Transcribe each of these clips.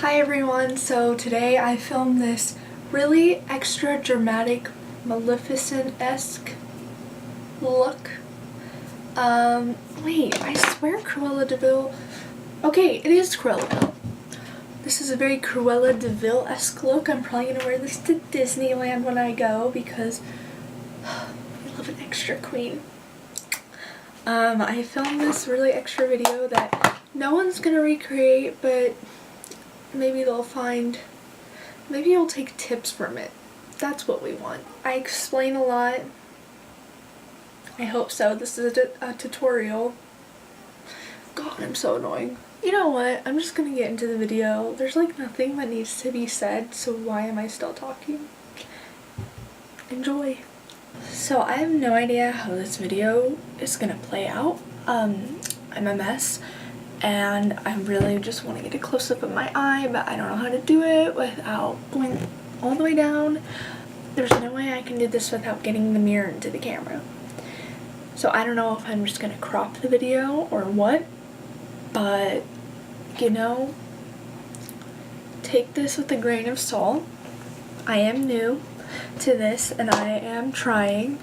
Hi everyone, so today I filmed this really extra dramatic Maleficent-esque look. Wait, I swear Cruella de Vil. Okay, it is Cruella de Vil. This is a very Cruella de Vil-esque look. I'm probably gonna wear this to Disneyland when I go because I love an extra queen. I filmed this really extra video that no one's gonna recreate, but maybe you'll take tips from it. That's what we want. I explain a lot. I hope so. This is a tutorial. God, I'm so annoying. You know what? I'm just gonna get into the video. There's like nothing that needs to be said, so why am I still talking? Enjoy. So I have no idea how this video is gonna play out. I'm a mess. And I really just want to get a close-up of my eye, but I don't know how to do it without going all the way down. There's no way I can do this without getting the mirror into the camera. So I don't know if I'm just going to crop the video or what, but, you know, take this with a grain of salt. I am new to this and I am trying,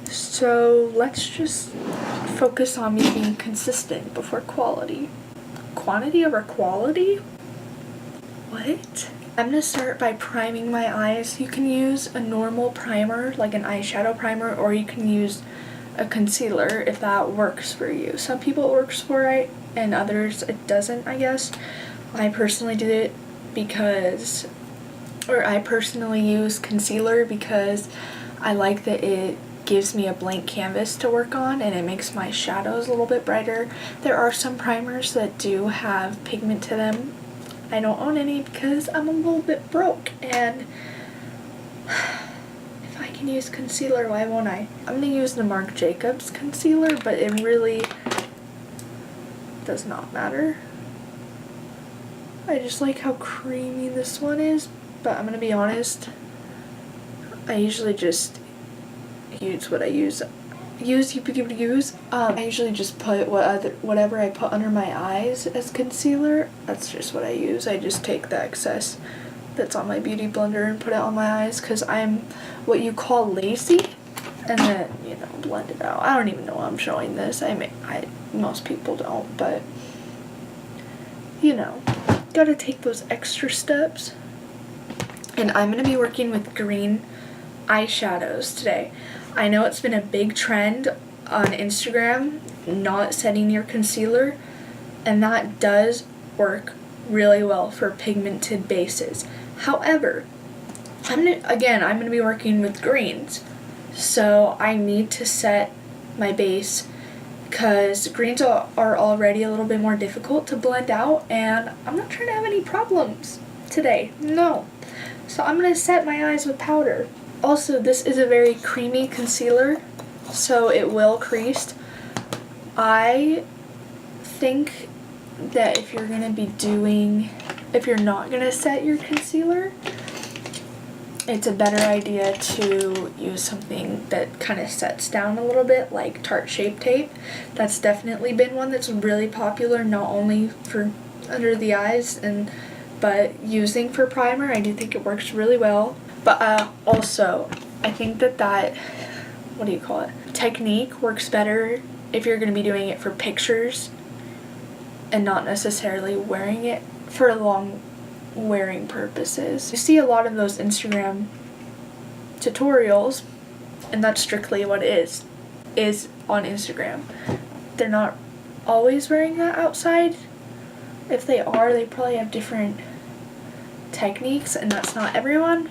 so let's just focus on me being consistent before quality. Quantity over quality? What? I'm gonna start by priming my eyes. You can use a normal primer, like an eyeshadow primer, or you can use a concealer if that works for you. Some people it works for it, and others it doesn't, I guess. I personally did it because, or I personally use concealer because I like that it gives me a blank canvas to work on and it makes my shadows a little bit brighter. There are some primers that do have pigment to them. I don't own any because I'm a little bit broke, and if I can use concealer, why won't I? I'm gonna use the Marc Jacobs concealer, but it really does not matter. I just like how creamy this one is, but I'm gonna be honest, I usually just use what I use. I usually just put whatever I put under my eyes as concealer. That's just what I use. I just take the excess that's on my beauty blender and put it on my eyes because I'm what you call lazy, and then, you know, blend it out. I don't even know why I'm showing this. Most people don't, but you know, gotta take those extra steps. And I'm gonna be working with green eyeshadows today. I know it's been a big trend on Instagram, not setting your concealer, and that does work really well for pigmented bases. However, I'm gonna be working with greens, so I need to set my base because greens are already a little bit more difficult to blend out, and I'm not trying to have any problems today. No. So I'm gonna set my eyes with powder. Also, this is a very creamy concealer, so it will crease. I think that if you're not gonna set your concealer, it's a better idea to use something that kind of sets down a little bit, like Tarte Shape Tape. That's definitely been one that's really popular, not only for under the eyes, but using for primer. I do think it works really well. But also, I think that what do you call it? Technique works better if you're going to be doing it for pictures and not necessarily wearing it for long wearing purposes. You see a lot of those Instagram tutorials, and that's strictly what it is on Instagram. They're not always wearing that outside. If they are, they probably have different techniques, and that's not everyone.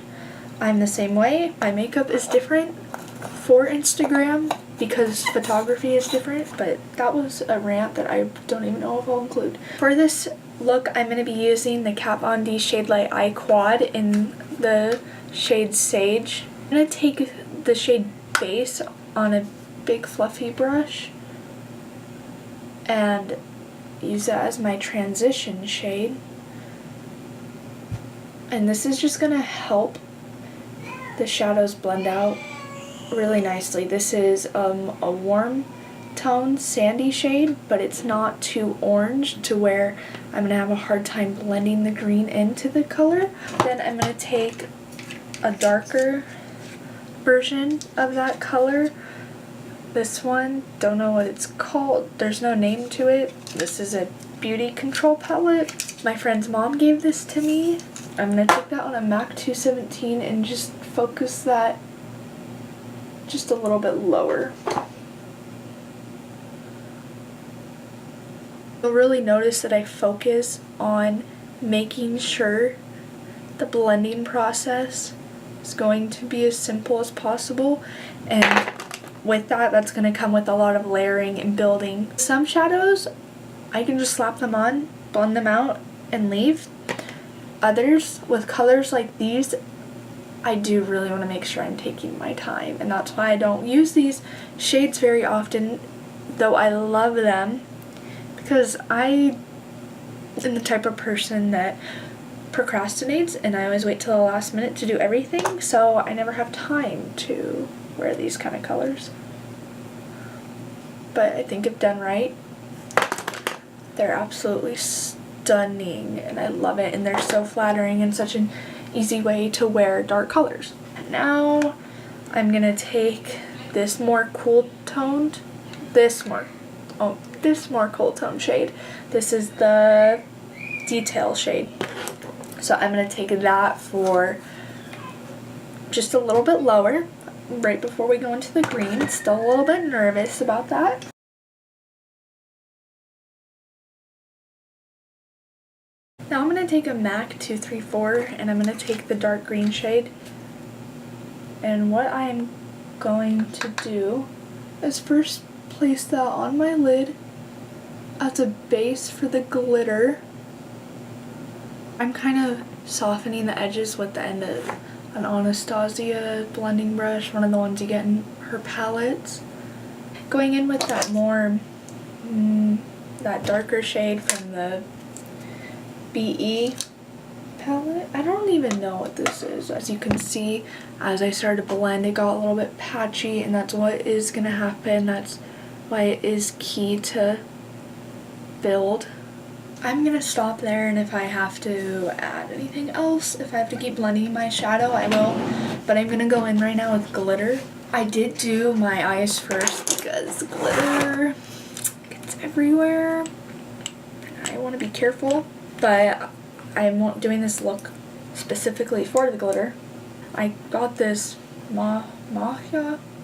I'm the same way. My makeup is different for Instagram because photography is different, but that was a rant that I don't even know if I'll include. For this look, I'm going to be using the Kat Von D Shade Light Eye Quad in the shade Sage. I'm going to take the shade Base on a big fluffy brush and use that as my transition shade. And this is just going to help the shadows blend out really nicely. This is a warm tone sandy shade, but it's not too orange to where I'm gonna have a hard time blending the green into the color. Then I'm gonna take a darker version of that color. This one, don't know what it's called, there's no name to it. This is a beauty control palette. My friend's mom gave this to me. I'm gonna take that on a MAC 217 and just focus that just a little bit lower. You'll really notice that I focus on making sure the blending process is going to be as simple as possible, and with that, that's going to come with a lot of layering and building. Some shadows, I can just slap them on, blend them out, and leave. Others, with colors like these, I do really want to make sure I'm taking my time, and that's why I don't use these shades very often, though I love them, because I am the type of person that procrastinates and I always wait till the last minute to do everything, so I never have time to wear these kind of colors. But I think if done right, they're absolutely stunning and I love it, and they're so flattering and such an easy way to wear dark colors. And now I'm gonna take this more cool toned, this more cool tone shade. This is the detail shade. So I'm going to take that for just a little bit lower, right before we go into the green. Still a little bit nervous about that. Now I'm going to take a MAC 234 and I'm going to take the dark green shade. And what I'm going to do is first place that on my lid as a base for the glitter. I'm kind of softening the edges with the end of an Anastasia blending brush, one of the ones you get in her palettes. Going in with that more, that darker shade from the BE palette. I don't even know what this is. As you can see, as I started to blend, it got a little bit patchy, and that's what is going to happen. That's why it is key to build. I'm gonna stop there, and if I have to add anything else, if I have to keep blending my shadow, I will. But I'm gonna go in right now with glitter. I did do my eyes first because glitter gets everywhere. I want to be careful, but I'm doing this look specifically for the glitter. I got this Maya.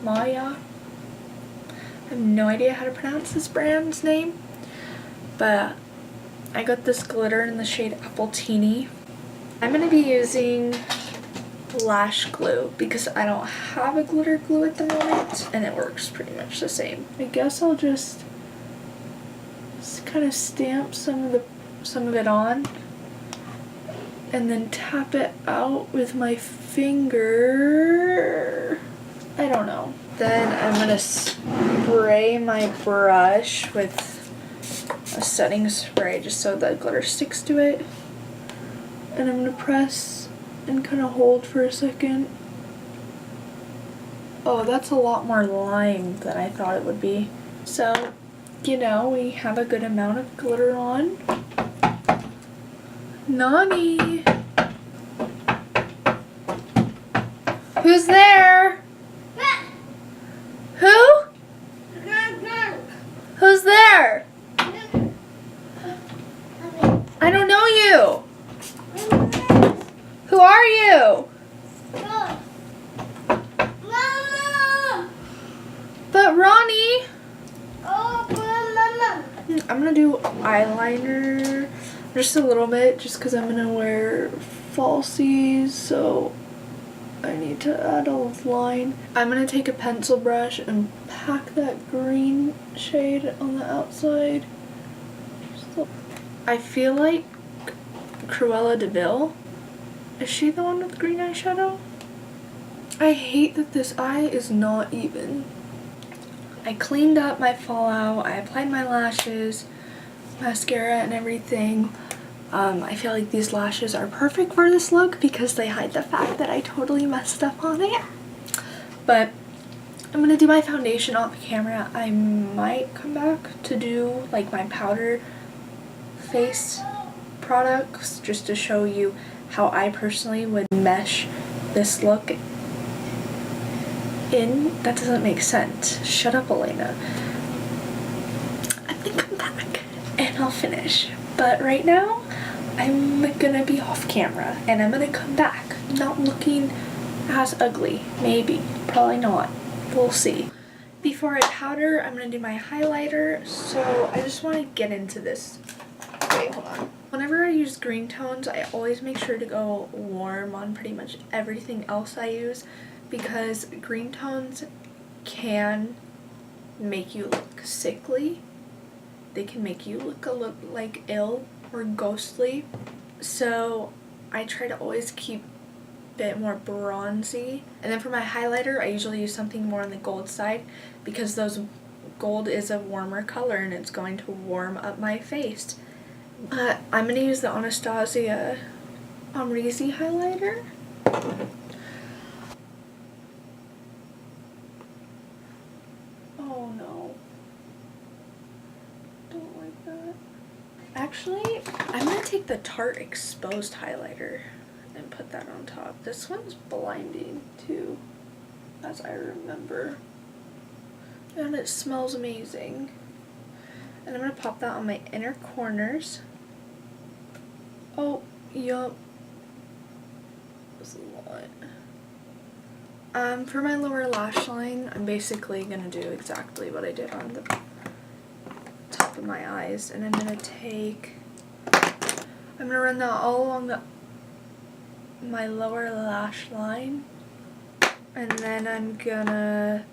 I have no idea how to pronounce this brand's name, but I got this glitter in the shade Apple Teeny. I'm going to be using lash glue because I don't have a glitter glue at the moment, and it works pretty much the same. I guess I'll just kind of stamp some of it on and then tap it out with my finger. I don't know. Then I'm going to spray my brush with a setting spray just so the glitter sticks to it. And I'm going to press and kind of hold for a second. Oh, that's a lot more lime than I thought it would be. So, you know, we have a good amount of glitter on. Nani! Who's there? Who? Who's there? I don't know you. Who are you? Mama. But Ronnie. Oh, Mama. I'm gonna do eyeliner just a little bit, just because I'm gonna wear falsies, so I need to add a line. I'm gonna take a pencil brush and pack that green shade on the outside. I feel like Cruella de Vil. Is she the one with green eyeshadow? I hate that this eye is not even. I cleaned up my fallout, I applied my lashes, mascara and everything. I feel like these lashes are perfect for this look because they hide the fact that I totally messed up on it. But I'm gonna do my foundation off camera. I might come back to do like my powder face products just to show you how I personally would mesh this look in. That doesn't make sense. Shut up, Elena. I'm gonna come back and I'll finish. But right now, I'm gonna be off camera and I'm gonna come back not looking as ugly. Maybe. Probably not. We'll see. Before I powder, I'm gonna do my highlighter. So I just want to get into this. Wait, hold on. Whenever I use green tones, I always make sure to go warm on pretty much everything else I use, because green tones can make you look sickly. They can make you look like ill or ghostly. So I try to always keep a bit more bronzy. And then for my highlighter, I usually use something more on the gold side, because gold is a warmer color and it's going to warm up my face. I'm going to use the Anastasia Amrezy highlighter. Oh no. Don't like that. Actually, I'm going to take the Tarte Exposed highlighter and put that on top. This one's blinding too, as I remember. And it smells amazing. And I'm going to pop that on my inner corners. Oh, yup. That's a lot. For my lower lash line, I'm basically going to do exactly what I did on the top of my eyes. And I'm going to run that all along my lower lash line. And then I'm going to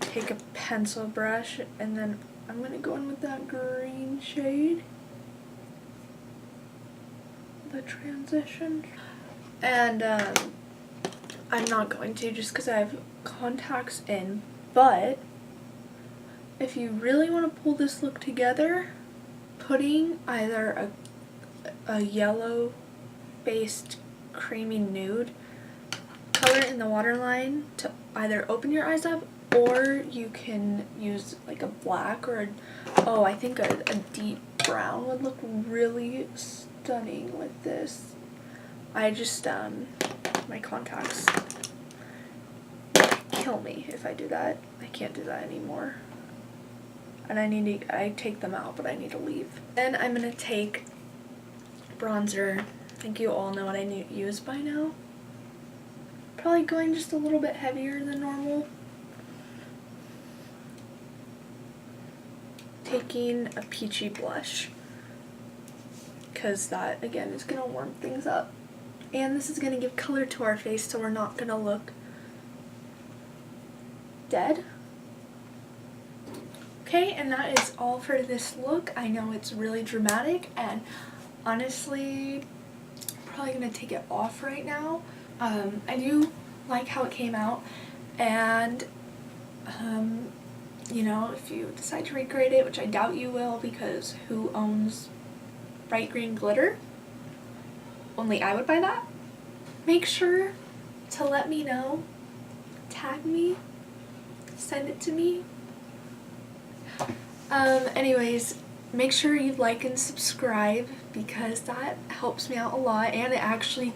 take a pencil brush and then I'm going to go in with that green shade, the transition. And I'm not going to, just because I have contacts in, but if you really want to pull this look together, putting either a yellow based creamy nude color in the waterline to either open your eyes up, or you can use like a black or I think a deep brown would look really stunning with this. I just my contacts kill me if I do that. I can't do that anymore. And I take them out, but I need to leave. Then I'm gonna take bronzer. I think you all know what I use by now. Probably going just a little bit heavier than normal. Taking a peachy blush, because that again is gonna warm things up, and this is gonna give color to our face, so we're not gonna look dead. Okay, and that is all for this look. I know it's really dramatic, and honestly, I'm probably gonna take it off right now. I do like how it came out, and you know, if you decide to regrade it, which I doubt you will, because who owns bright green glitter? Only I would buy that. Make sure to let me know, tag me, send it to me. Anyways, make sure you like and subscribe, because that helps me out a lot, and it actually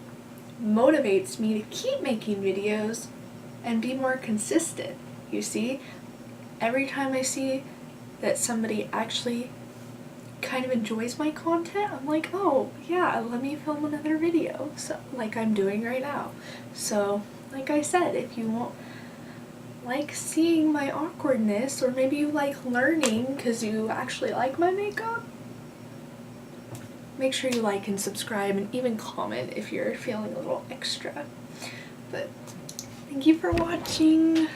motivates me to keep making videos and be more consistent. You see, every time I see that somebody actually kind of enjoys my content, I'm like, oh yeah, let me film another video, so like I'm doing right now. So like I said, if you won't like seeing my awkwardness, or maybe you like learning because you actually like my makeup, make sure you like and subscribe, and even comment if you're feeling a little extra. But thank you for watching.